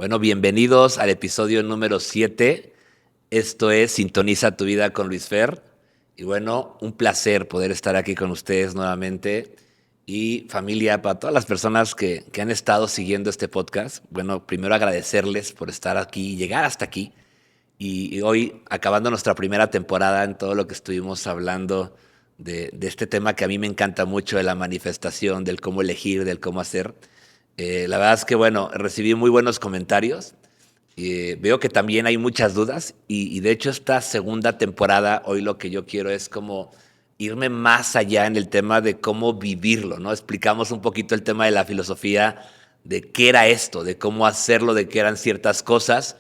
Bueno, bienvenidos al episodio número 7. Esto es Sintoniza tu vida con Luis Fer. Y bueno, un placer poder estar aquí con ustedes nuevamente. Y familia, para todas las personas que han estado siguiendo este podcast, bueno, primero agradecerles por estar aquí, llegar hasta aquí. Y hoy, acabando nuestra primera temporada en todo lo que estuvimos hablando de este tema que a mí me encanta mucho, de la manifestación, del cómo elegir, del cómo hacer. La verdad es que, bueno, recibí muy buenos comentarios. Veo que también hay muchas dudas y de hecho esta segunda temporada, hoy lo que yo quiero es como irme más allá en el tema de cómo vivirlo, ¿no? Explicamos un poquito el tema de la filosofía, de qué era esto, de cómo hacerlo, de qué eran ciertas cosas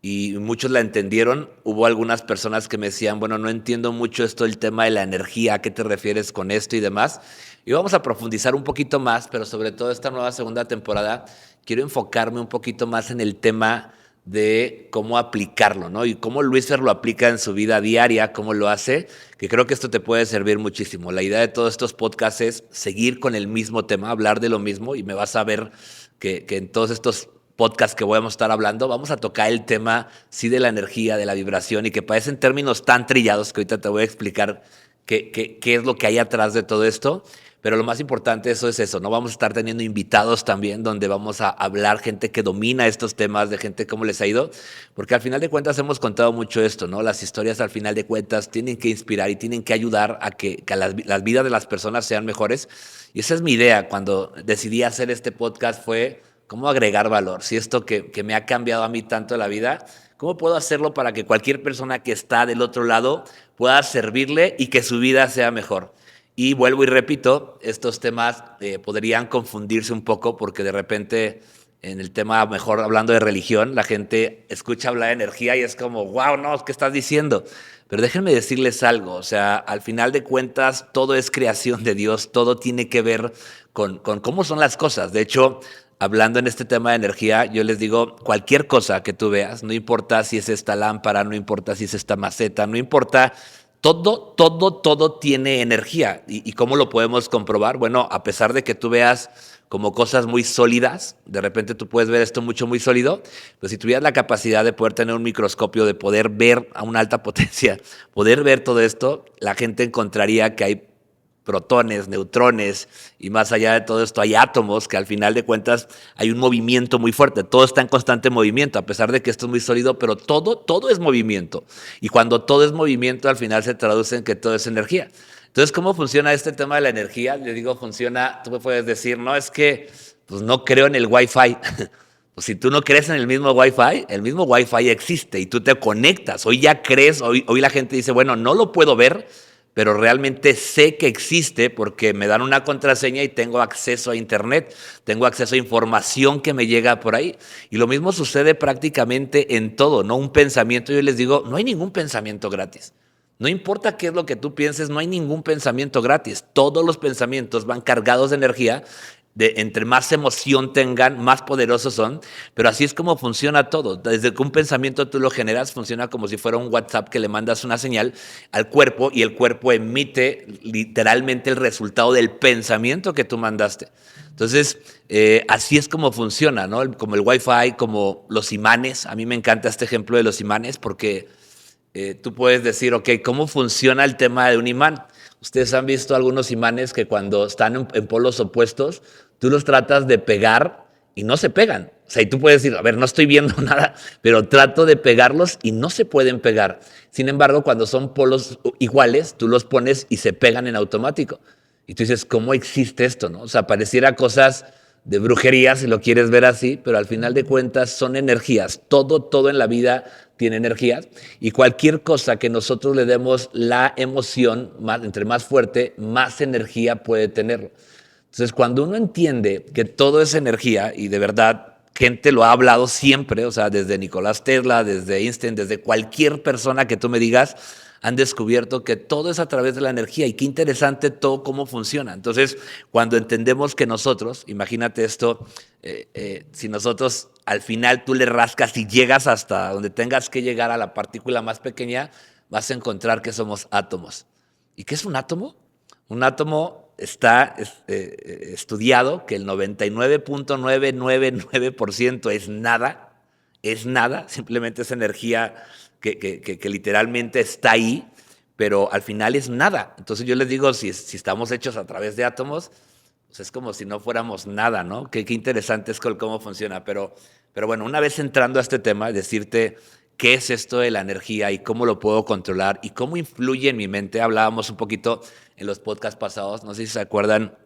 y muchos la entendieron. Hubo algunas personas que me decían, bueno, no entiendo mucho esto del tema de la energía, ¿a qué te refieres con esto y demás? Y vamos a profundizar un poquito más, pero sobre todo esta nueva segunda temporada quiero enfocarme un poquito más en el tema de cómo aplicarlo, ¿no? Y cómo Luis Fer lo aplica en su vida diaria, cómo lo hace, que creo que esto te puede servir muchísimo. La idea de todos estos podcasts es seguir con el mismo tema, hablar de lo mismo, y me vas a ver que en todos estos podcast que vamos a estar hablando, vamos a tocar el tema, sí, de la energía, de la vibración, y que parecen términos tan trillados que ahorita te voy a explicar qué es lo que hay atrás de todo esto. Pero lo más importante eso es eso, ¿no? Vamos a estar teniendo invitados también donde vamos a hablar gente que domina estos temas, de gente cómo les ha ido, porque al final de cuentas hemos contado mucho esto, ¿no? Las historias al final de cuentas tienen que inspirar y tienen que ayudar a que las vidas de las personas sean mejores. Y esa es mi idea cuando decidí hacer este podcast, fue cómo agregar valor. Si esto que me ha cambiado a mí tanto la vida, ¿cómo puedo hacerlo para que cualquier persona que está del otro lado pueda servirle y que su vida sea mejor? Y vuelvo y repito, estos temas podrían confundirse un poco porque de repente en el tema, mejor hablando de religión, la gente escucha hablar de energía y es como, wow, no, ¿qué estás diciendo? Pero déjenme decirles algo, o sea, al final de cuentas todo es creación de Dios, todo tiene que ver con cómo son las cosas. De hecho, hablando en este tema de energía, yo les digo, cualquier cosa que tú veas, no importa si es esta lámpara, no importa si es esta maceta, no importa, todo tiene energía. ¿Y cómo lo podemos comprobar? Bueno, a pesar de que tú veas como cosas muy sólidas, de repente tú puedes ver esto mucho, muy sólido, pero si tuvieras la capacidad de poder tener un microscopio, de poder ver a una alta potencia, poder ver todo esto, la gente encontraría que hay protones, neutrones y más allá de todo esto hay átomos que al final de cuentas hay un movimiento muy fuerte, todo está en constante movimiento, a pesar de que esto es muy sólido, pero todo es movimiento. Y cuando todo es movimiento, al final se traduce en que todo es energía. Entonces, ¿cómo funciona este tema de la energía? Le digo, funciona, tú me puedes decir, no, es que pues no creo en el Wi-Fi. Pues si tú no crees en el mismo Wi-Fi existe y tú te conectas. Hoy ya crees, hoy la gente dice, bueno, no lo puedo ver, pero realmente sé que existe porque me dan una contraseña y tengo acceso a internet, tengo acceso a información que me llega por ahí. Y lo mismo sucede prácticamente en todo, ¿no? Un pensamiento, yo les digo, no hay ningún pensamiento gratis. No importa qué es lo que tú pienses, no hay ningún pensamiento gratis. Todos los pensamientos van cargados de energía. Entre más emoción tengan, más poderosos son, pero así es como funciona todo. Desde que un pensamiento tú lo generas, funciona como si fuera un WhatsApp que le mandas una señal al cuerpo y el cuerpo emite literalmente el resultado del pensamiento que tú mandaste. Entonces, así es como funciona, ¿no? Como el Wi-Fi, como los imanes. A mí me encanta este ejemplo de los imanes porque tú puedes decir, ok, ¿cómo funciona el tema de un imán? Ustedes han visto algunos imanes que cuando están en polos opuestos, tú los tratas de pegar y no se pegan. O sea, y tú puedes decir, a ver, no estoy viendo nada, pero trato de pegarlos y no se pueden pegar. Sin embargo, cuando son polos iguales, tú los pones y se pegan en automático. Y tú dices, ¿cómo existe esto? ¿No? O sea, pareciera cosas de brujería, si lo quieres ver así, pero al final de cuentas son energías. Todo en la vida tiene energías y cualquier cosa que nosotros le demos la emoción, entre más fuerte, más energía puede tener. Entonces, cuando uno entiende que todo es energía, y de verdad, gente lo ha hablado siempre, o sea, desde Nicolás Tesla, desde Einstein, desde cualquier persona que tú me digas, han descubierto que todo es a través de la energía y qué interesante todo cómo funciona. Entonces, cuando entendemos que nosotros, imagínate esto, si nosotros al final tú le rascas y llegas hasta donde tengas que llegar a la partícula más pequeña, vas a encontrar que somos átomos. ¿Y qué es un átomo? Un átomo está estudiado que el 99.999% es nada es nada, simplemente es energía que literalmente está ahí, pero al final es nada. Entonces yo les digo, si estamos hechos a través de átomos, pues es como si no fuéramos nada, ¿no? Qué interesante es cómo funciona. Pero bueno, una vez entrando a este tema, decirte qué es esto de la energía y cómo lo puedo controlar y cómo influye en mi mente. Hablábamos un poquito en los podcasts pasados, no sé si se acuerdan,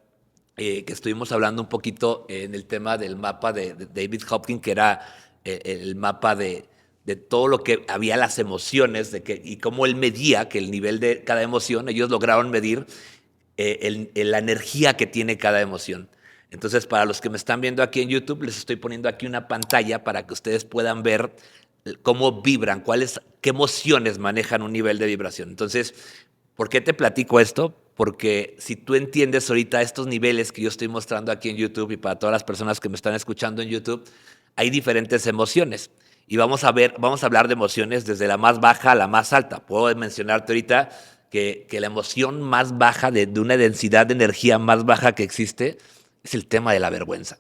que estuvimos hablando un poquito en el tema del mapa de David Hopkins, que era el mapa de todo lo que había, las emociones, y cómo él medía que el nivel de cada emoción, ellos lograron medir la energía que tiene cada emoción. Entonces, para los que me están viendo aquí en YouTube, les estoy poniendo aquí una pantalla para que ustedes puedan ver cómo vibran, qué emociones manejan un nivel de vibración. Entonces, ¿por qué te platico esto? Porque si tú entiendes ahorita estos niveles que yo estoy mostrando aquí en YouTube, y para todas las personas que me están escuchando en YouTube, hay diferentes emociones. Y vamos a hablar de emociones desde la más baja a la más alta. Puedo mencionarte ahorita que la emoción más baja, de una densidad de energía más baja que existe, es el tema de la vergüenza.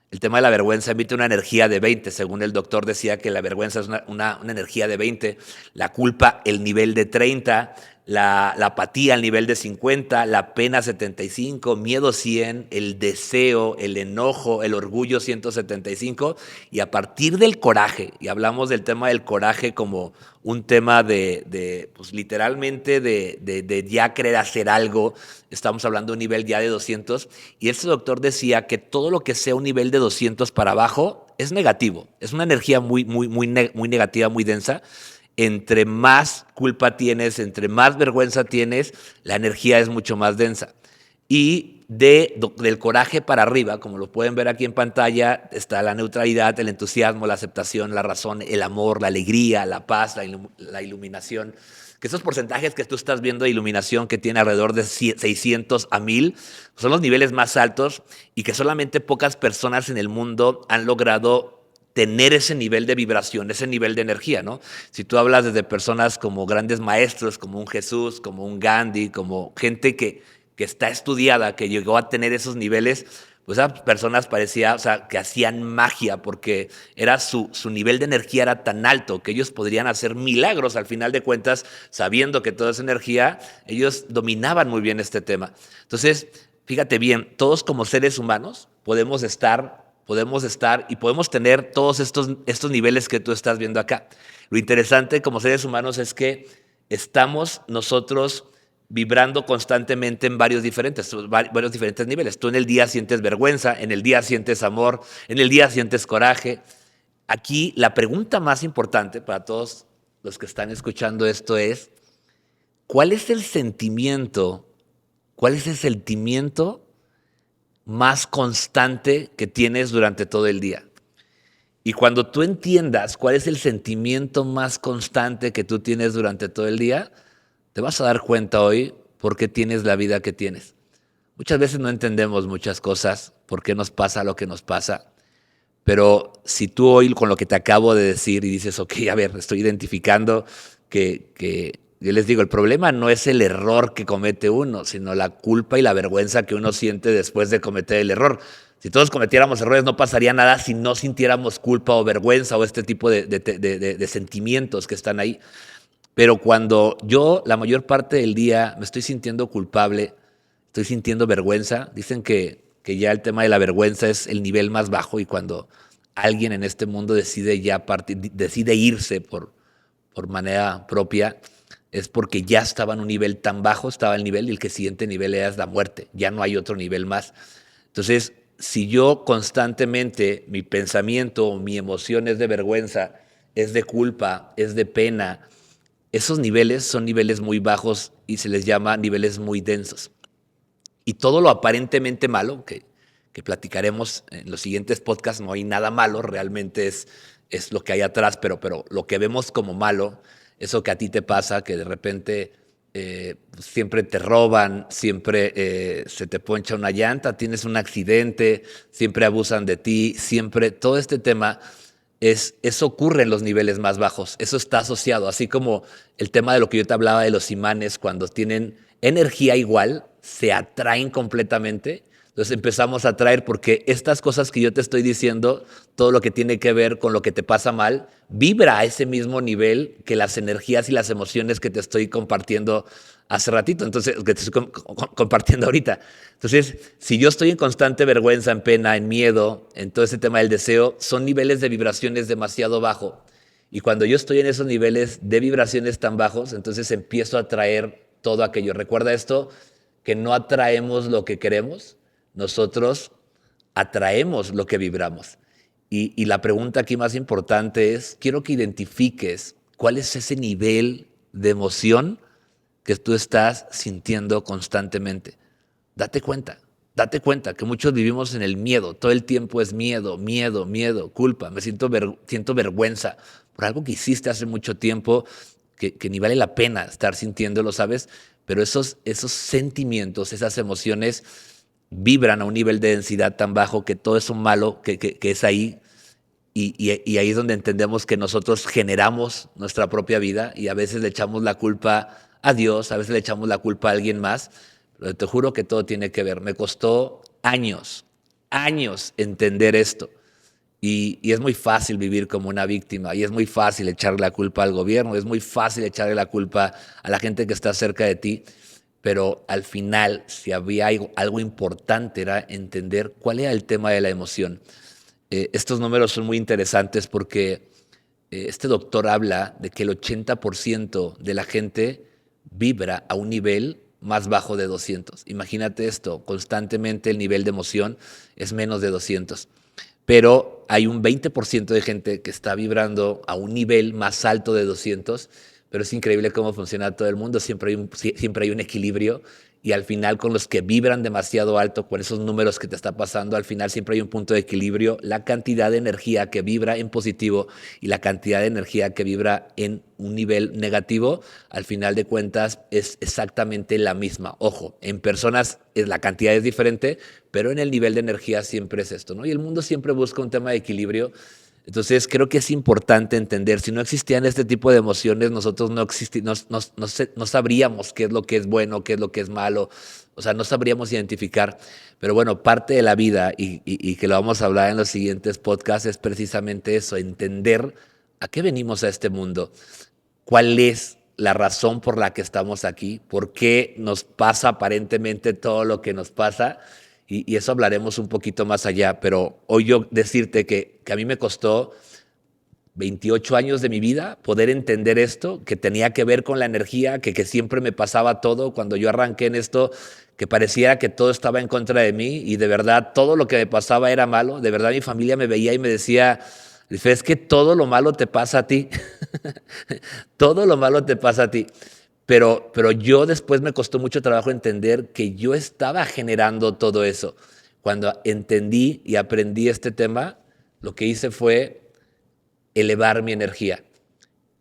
El tema de la vergüenza emite una energía de 20, según el doctor decía que la vergüenza es una energía de 20, la culpa el nivel de 30, la apatía al nivel de 50, la pena 75, miedo 100, el deseo, el enojo, el orgullo 175, y a partir del coraje, y hablamos del tema del coraje como un tema pues literalmente de ya querer hacer algo, estamos hablando de un nivel ya de 200, y este doctor decía que todo lo que sea un nivel de 200 para abajo es negativo, es una energía muy negativa, muy densa. Entre más culpa tienes, entre más vergüenza tienes, la energía es mucho más densa. Y del coraje para arriba, como lo pueden ver aquí en pantalla, está la neutralidad, el entusiasmo, la aceptación, la razón, el amor, la alegría, la paz, la iluminación. Que esos porcentajes que tú estás viendo de iluminación, que tiene alrededor de 600 a 1000, son los niveles más altos, y que solamente pocas personas en el mundo han logrado tener ese nivel de vibración, ese nivel de energía, ¿no? Si tú hablas desde personas como grandes maestros, como un Jesús, como un Gandhi, como gente que está estudiada, que llegó a tener esos niveles, pues esas personas parecía, o sea, que hacían magia, porque era su nivel de energía era tan alto que ellos podrían hacer milagros al final de cuentas, sabiendo que toda esa energía, ellos dominaban muy bien este tema. Entonces, fíjate bien, todos como seres humanos podemos estar y podemos tener todos estos niveles que tú estás viendo acá. Lo interesante como seres humanos es que estamos nosotros vibrando constantemente en varios diferentes niveles. Tú en el día sientes vergüenza, en el día sientes amor, en el día sientes coraje. Aquí la pregunta más importante para todos los que están escuchando esto es, ¿cuál es el sentimiento? ¿Cuál es el sentimiento más constante que tienes durante todo el día? Y cuando tú entiendas cuál es el sentimiento más constante que tú tienes durante todo el día, te vas a dar cuenta hoy por qué tienes la vida que tienes. Muchas veces no entendemos muchas cosas, por qué nos pasa lo que nos pasa, pero si tú hoy con lo que te acabo de decir y dices, ok, a ver, estoy identificando que yo les digo, el problema no es el error que comete uno, sino la culpa y la vergüenza que uno siente después de cometer el error. Si todos cometiéramos errores, no pasaría nada si no sintiéramos culpa o vergüenza o este tipo de sentimientos que están ahí. Pero cuando yo la mayor parte del día me estoy sintiendo culpable, estoy sintiendo vergüenza, dicen que ya el tema de la vergüenza es el nivel más bajo, y cuando alguien en este mundo decide irse por manera propia, es porque ya estaba en un nivel tan bajo, estaba el nivel, y el que siguiente nivel era la muerte, ya no hay otro nivel más. Entonces, si yo constantemente mi pensamiento o mi emoción es de vergüenza, es de culpa, es de pena, esos niveles son niveles muy bajos y se les llama niveles muy densos. Y todo lo aparentemente malo, que platicaremos en los siguientes podcasts, no hay nada malo, realmente es lo que hay atrás, pero lo que vemos como malo, eso que a ti te pasa, que de repente siempre te roban, siempre se te poncha una llanta, tienes un accidente, siempre abusan de ti, siempre, todo este tema, eso ocurre en los niveles más bajos, eso está asociado, así como el tema de lo que yo te hablaba de los imanes, cuando tienen energía igual, se atraen completamente. Entonces empezamos a atraer porque estas cosas que yo te estoy diciendo, todo lo que tiene que ver con lo que te pasa mal, vibra a ese mismo nivel que las energías y las emociones que te estoy compartiendo hace ratito, entonces, que te estoy compartiendo ahorita. Entonces, si yo estoy en constante vergüenza, en pena, en miedo, en todo ese tema del deseo, son niveles de vibraciones demasiado bajos. Y cuando yo estoy en esos niveles de vibraciones tan bajos, entonces empiezo a atraer todo aquello. Recuerda esto, que no atraemos lo que queremos, nosotros atraemos lo que vibramos. Y la pregunta aquí más importante es, quiero que identifiques cuál es ese nivel de emoción que tú estás sintiendo constantemente. Date cuenta que muchos vivimos en el miedo, todo el tiempo es miedo, miedo, miedo, culpa, siento vergüenza por algo que hiciste hace mucho tiempo que ni vale la pena estar sintiéndolo, ¿sabes? Pero esos sentimientos, esas emociones vibran a un nivel de densidad tan bajo que todo eso malo que es ahí y ahí es donde entendemos que nosotros generamos nuestra propia vida y a veces le echamos la culpa a Dios, a veces le echamos la culpa a alguien más, pero te juro que todo tiene que ver. Me costó años, años entender esto. Y es muy fácil vivir como una víctima y es muy fácil echarle la culpa al gobierno, es muy fácil echarle la culpa a la gente que está cerca de ti, pero al final, si había algo importante, era entender cuál era el tema de la emoción. Estos números son muy interesantes porque este doctor habla de que el 80% de la gente vibra a un nivel más bajo de 200. Imagínate esto, constantemente el nivel de emoción es menos de 200. Pero hay un 20% de gente que está vibrando a un nivel más alto de 200, pero es increíble cómo funciona todo el mundo, siempre hay un equilibrio y al final con los que vibran demasiado alto, con esos números que te está pasando, al final siempre hay un punto de equilibrio, la cantidad de energía que vibra en positivo y la cantidad de energía que vibra en un nivel negativo, al final de cuentas es exactamente la misma. Ojo, en personas la cantidad es diferente, pero en el nivel de energía siempre es esto, ¿no? Y el mundo siempre busca un tema de equilibrio. Entonces creo que es importante entender, si no existían este tipo de emociones, nosotros no sabríamos qué es lo que es bueno, qué es lo que es malo, o sea, no sabríamos identificar. Pero bueno, parte de la vida, y que lo vamos a hablar en los siguientes podcasts, es precisamente eso, entender a qué venimos a este mundo, cuál es la razón por la que estamos aquí, por qué nos pasa aparentemente todo lo que nos pasa, y eso hablaremos un poquito más allá, pero hoy yo decirte que a mí me costó 28 años de mi vida poder entender esto, que tenía que ver con la energía, que siempre me pasaba todo cuando yo arranqué en esto, que pareciera que todo estaba en contra de mí y de verdad todo lo que me pasaba era malo, de verdad mi familia me veía y me decía, es que todo lo malo te pasa a ti, todo lo malo te pasa a ti. Pero yo después me costó mucho trabajo entender que yo estaba generando todo eso. Cuando entendí y aprendí este tema, lo que hice fue elevar mi energía.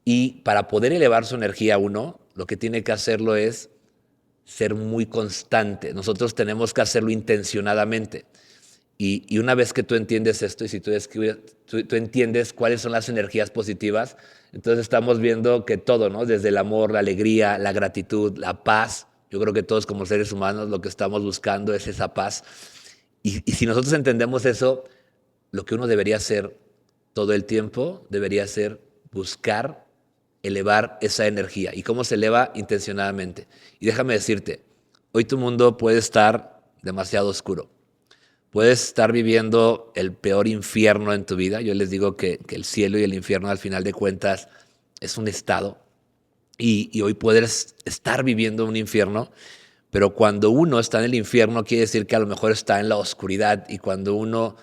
Y para poder elevar su energía uno, lo que tiene que hacerlo es ser muy constante. Nosotros tenemos que hacerlo intencionadamente. Y una vez que tú entiendes esto y si tú entiendes cuáles son las energías positivas, entonces estamos viendo que todo, ¿no? Desde el amor, la alegría, la gratitud, la paz. Yo creo que todos como seres humanos lo que estamos buscando es esa paz. Y si nosotros entendemos eso, lo que uno debería hacer todo el tiempo debería ser buscar elevar esa energía. ¿Y cómo se eleva? Intencionadamente. Y déjame decirte, hoy tu mundo puede estar demasiado oscuro. Puedes estar viviendo el peor infierno en tu vida. Yo les digo que el cielo y el infierno al final de cuentas es un estado. Y hoy puedes estar viviendo un infierno, pero cuando uno está en el infierno quiere decir que a lo mejor está en la oscuridad y cuando uno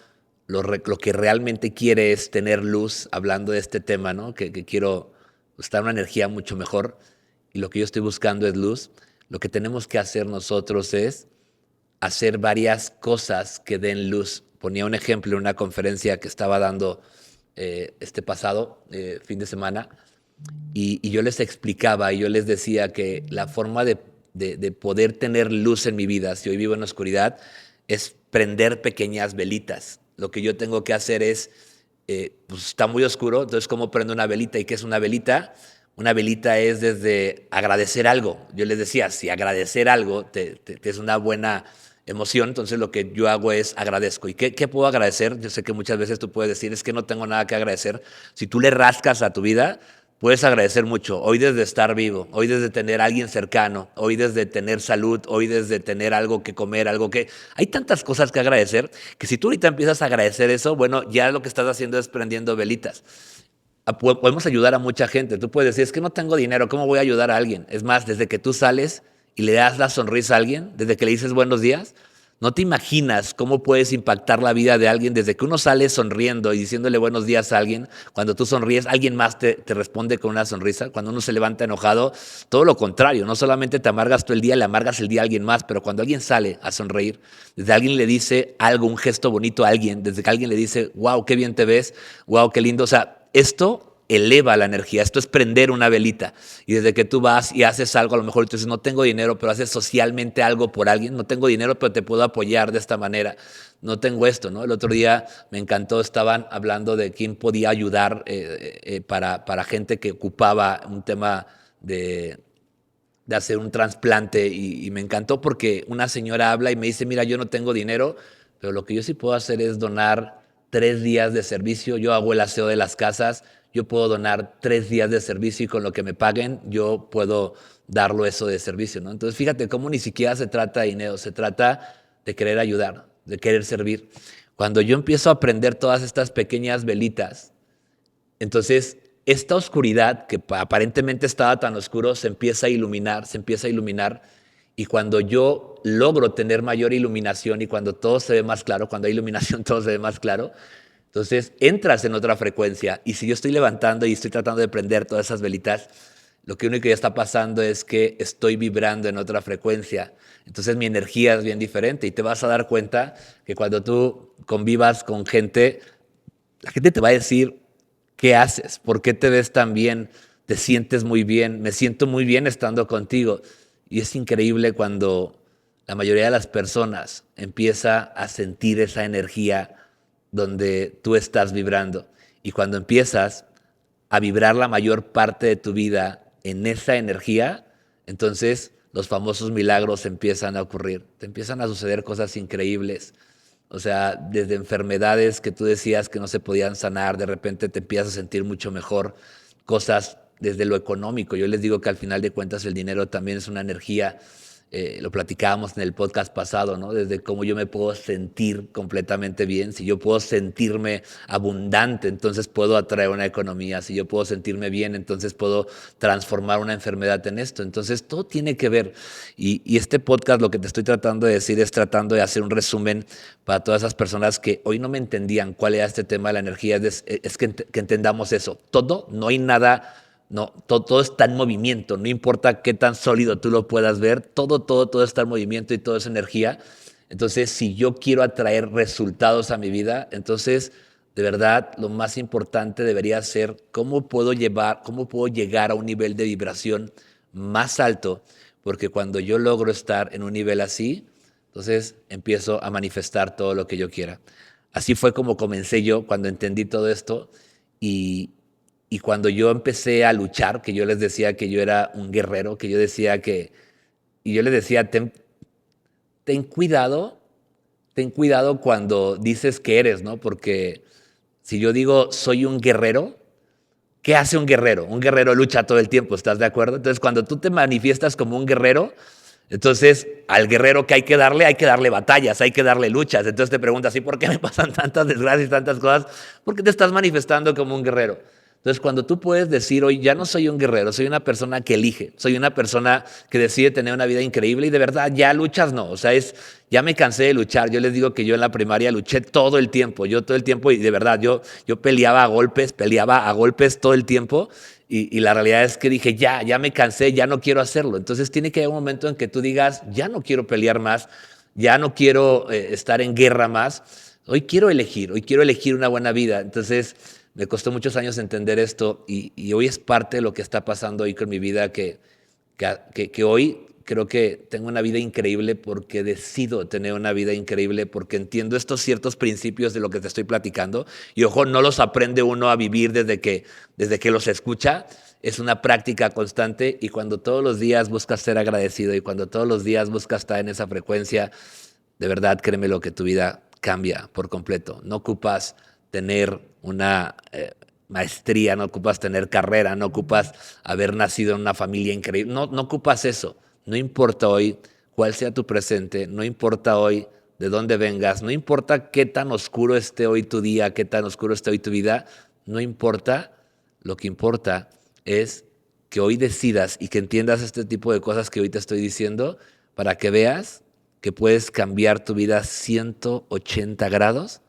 lo que realmente quiere es tener luz, hablando de este tema, ¿no? Que quiero estar en una energía mucho mejor y lo que yo estoy buscando es luz. Lo que tenemos que hacer nosotros es hacer varias cosas que den luz. Ponía un ejemplo en una conferencia que estaba dando este pasado fin de semana y yo les explicaba y yo les decía que la forma de poder tener luz en mi vida, si hoy vivo en la oscuridad, es prender pequeñas velitas. Lo que yo tengo que hacer es, pues está muy oscuro, entonces ¿cómo prendo una velita? ¿Y qué es una velita? Una velita es desde agradecer algo. Yo les decía, si agradecer algo te es una buena emoción, entonces lo que yo hago es agradezco. ¿Y qué puedo agradecer? Yo sé que muchas veces tú puedes decir, es que no tengo nada que agradecer. Si tú le rascas a tu vida, puedes agradecer mucho. Hoy desde estar vivo, hoy desde tener a alguien cercano, hoy desde tener salud, hoy desde tener algo que comer, algo que... Hay tantas cosas que agradecer que si tú ahorita empiezas a agradecer eso, bueno, ya lo que estás haciendo es prendiendo velitas. Podemos ayudar a mucha gente. Tú puedes decir, es que no tengo dinero, ¿cómo voy a ayudar a alguien? Es más, desde que tú sales y le das la sonrisa a alguien, desde que le dices buenos días, no te imaginas cómo puedes impactar la vida de alguien desde que uno sale sonriendo y diciéndole buenos días a alguien. Cuando tú sonríes, alguien más te responde con una sonrisa. Cuando uno se levanta enojado, todo lo contrario. No solamente te amargas tú el día, le amargas el día a alguien más, pero cuando alguien sale a sonreír, desde alguien le dice algo, un gesto bonito a alguien, desde que alguien le dice, wow, qué bien te ves, wow, qué lindo. O sea, esto eleva la energía, esto es prender una velita. Y desde que tú vas y haces algo, a lo mejor tú dices, no tengo dinero, pero haces socialmente algo por alguien, no tengo dinero, pero te puedo apoyar de esta manera. No tengo esto, ¿no? El otro día me encantó, estaban hablando de quién podía ayudar para gente que ocupaba un tema de hacer un trasplante y me encantó porque una señora habla y me dice, mira, yo no tengo dinero, pero lo que yo sí puedo hacer es donar 3 días de servicio. Yo hago el aseo de las casas, yo puedo donar 3 días de servicio y con lo que me paguen yo puedo darlo eso de servicio, ¿no? Entonces fíjate cómo ni siquiera se trata de dinero, se trata de querer ayudar, de querer servir. Cuando yo empiezo a aprender todas estas pequeñas velitas, entonces, esta oscuridad que aparentemente estaba tan oscuro se empieza a iluminar, se empieza a iluminar. Y cuando yo logro tener mayor iluminación y cuando todo se ve más claro, cuando hay iluminación todo se ve más claro, entonces entras en otra frecuencia. Y si yo estoy levantando y estoy tratando de prender todas esas velitas, lo que único que ya está pasando es que estoy vibrando en otra frecuencia. Entonces mi energía es bien diferente y te vas a dar cuenta que cuando tú convivas con gente, la gente te va a decir, ¿qué haces? ¿Por qué te ves tan bien? ¿Te sientes muy bien? Me siento muy bien estando contigo. Y es increíble cuando la mayoría de las personas empieza a sentir esa energía donde tú estás vibrando. Y cuando empiezas a vibrar la mayor parte de tu vida en esa energía, entonces los famosos milagros empiezan a ocurrir. Te empiezan a suceder cosas increíbles. O sea, desde enfermedades que tú decías que no se podían sanar, de repente te empiezas a sentir mucho mejor. Cosas desde lo económico. Yo les digo que al final de cuentas el dinero también es una energía. Lo platicábamos en el podcast pasado, ¿no? Desde cómo yo me puedo sentir completamente bien. Si yo puedo sentirme abundante, entonces puedo atraer una economía. Si yo puedo sentirme bien, entonces puedo transformar una enfermedad en esto. Entonces todo tiene que ver. Y este podcast lo que te estoy tratando de decir es tratando de hacer un resumen para todas esas personas que hoy no me entendían cuál era este tema de la energía. Es que entendamos eso. Todo, no hay nada. No, todo está en movimiento, no importa qué tan sólido tú lo puedas ver, todo está en movimiento y todo es energía. Entonces, si yo quiero atraer resultados a mi vida, entonces, de verdad, lo más importante debería ser cómo puedo llegar a un nivel de vibración más alto, porque cuando yo logro estar en un nivel así, entonces empiezo a manifestar todo lo que yo quiera. Así fue como comencé yo cuando entendí todo esto y, y cuando yo empecé a luchar, que yo les decía que yo era un guerrero, que yo decía que, y yo les decía, ten cuidado, ten cuidado cuando dices que eres, ¿no? Porque si yo digo soy un guerrero, ¿qué hace un guerrero? Un guerrero lucha todo el tiempo, ¿estás de acuerdo? Entonces, cuando tú te manifiestas como un guerrero, entonces al guerrero que hay que darle batallas, hay que darle luchas. Entonces te preguntas, ¿y por qué me pasan tantas desgracias y tantas cosas? Porque te estás manifestando como un guerrero. Entonces, cuando tú puedes decir, hoy ya no soy un guerrero, soy una persona que elige, soy una persona que decide tener una vida increíble y de verdad ya luchas no, o sea, ya me cansé de luchar. Yo les digo que yo en la primaria luché todo el tiempo, yo todo el tiempo y de verdad yo peleaba a golpes todo el tiempo y la realidad es que dije, ya me cansé, ya no quiero hacerlo. Entonces tiene que haber un momento en que tú digas, ya no quiero pelear más, ya no quiero estar en guerra más, hoy quiero elegir una buena vida. Entonces me costó muchos años entender esto y hoy es parte de lo que está pasando hoy con mi vida, que hoy creo que tengo una vida increíble porque decido tener una vida increíble, porque entiendo estos ciertos principios de lo que te estoy platicando. Y ojo, no los aprende uno a vivir desde que los escucha. Es una práctica constante y cuando todos los días buscas ser agradecido y cuando todos los días buscas estar en esa frecuencia, de verdad, créeme lo que tu vida cambia por completo. No ocupas tener una maestría, no ocupas tener carrera, no ocupas haber nacido en una familia increíble, no ocupas eso. No importa hoy cuál sea tu presente, no importa hoy de dónde vengas, no importa qué tan oscuro esté hoy tu día, qué tan oscuro esté hoy tu vida, no importa, lo que importa es que hoy decidas y que entiendas este tipo de cosas que hoy te estoy diciendo para que veas que puedes cambiar tu vida 180 grados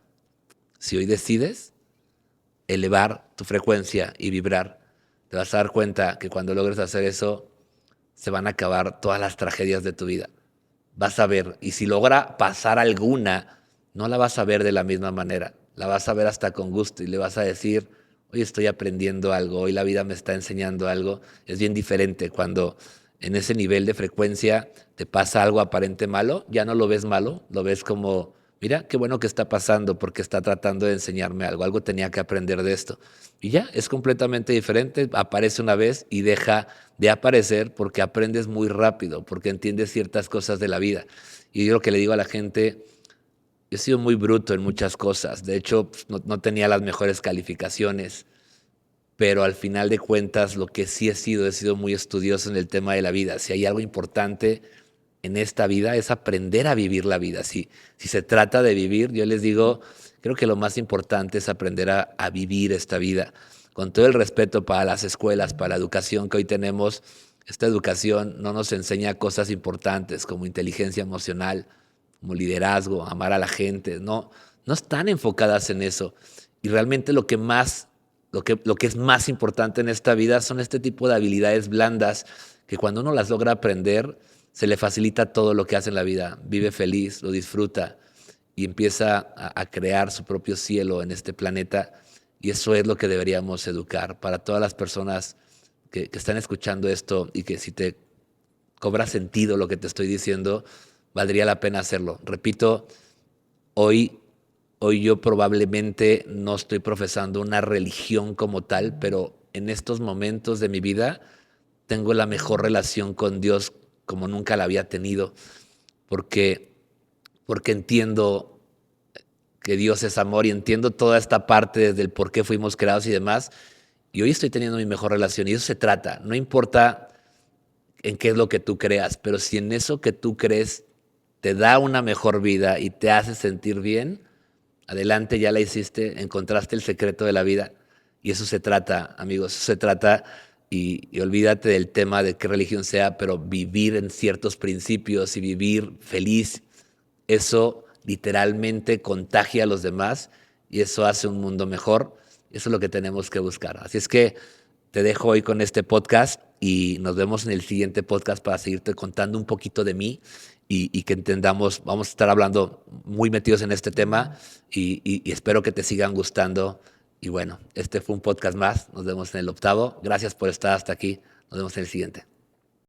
si hoy decides elevar tu frecuencia y vibrar. Te vas a dar cuenta que cuando logres hacer eso, se van a acabar todas las tragedias de tu vida. Vas a ver, y si logra pasar alguna, no la vas a ver de la misma manera. La vas a ver hasta con gusto y le vas a decir, hoy estoy aprendiendo algo, hoy la vida me está enseñando algo. Es bien diferente cuando en ese nivel de frecuencia te pasa algo aparente malo, ya no lo ves malo, lo ves como, mira, qué bueno que está pasando porque está tratando de enseñarme algo, algo tenía que aprender de esto. Y ya, es completamente diferente, aparece una vez y deja de aparecer porque aprendes muy rápido, porque entiendes ciertas cosas de la vida. Y yo lo que le digo a la gente, yo he sido muy bruto en muchas cosas, de hecho pues, no tenía las mejores calificaciones, pero al final de cuentas lo que sí he sido muy estudioso en el tema de la vida. Si hay algo importante en esta vida es aprender a vivir la vida. Si se trata de vivir, yo les digo, creo que lo más importante es aprender a vivir esta vida. Con todo el respeto para las escuelas, para la educación que hoy tenemos, esta educación no nos enseña cosas importantes como inteligencia emocional, como liderazgo, amar a la gente. No están enfocadas en eso. Y realmente lo que es más importante en esta vida son este tipo de habilidades blandas que cuando uno las logra aprender, se le facilita todo lo que hace en la vida. Vive feliz, lo disfruta y empieza a crear su propio cielo en este planeta. Y eso es lo que deberíamos educar para todas las personas que están escuchando esto y que si te cobra sentido lo que te estoy diciendo, valdría la pena hacerlo. Repito, hoy yo probablemente no estoy profesando una religión como tal, pero en estos momentos de mi vida tengo la mejor relación con Dios como nunca la había tenido, porque, porque entiendo que Dios es amor y entiendo toda esta parte desde el por qué fuimos creados y demás, y hoy estoy teniendo mi mejor relación y eso se trata, no importa en qué es lo que tú creas, pero si en eso que tú crees te da una mejor vida y te hace sentir bien, adelante, ya la hiciste, encontraste el secreto de la vida. Y eso se trata, amigos, eso se trata. Y olvídate del tema de qué religión sea, pero vivir en ciertos principios y vivir feliz, eso literalmente contagia a los demás y eso hace un mundo mejor. Eso es lo que tenemos que buscar. Así es que te dejo hoy con este podcast y nos vemos en el siguiente podcast para seguirte contando un poquito de mí y que entendamos, vamos a estar hablando muy metidos en este tema y espero que te sigan gustando. Y bueno, este fue un podcast más, nos vemos en el octavo. Gracias por estar hasta aquí, nos vemos en el siguiente.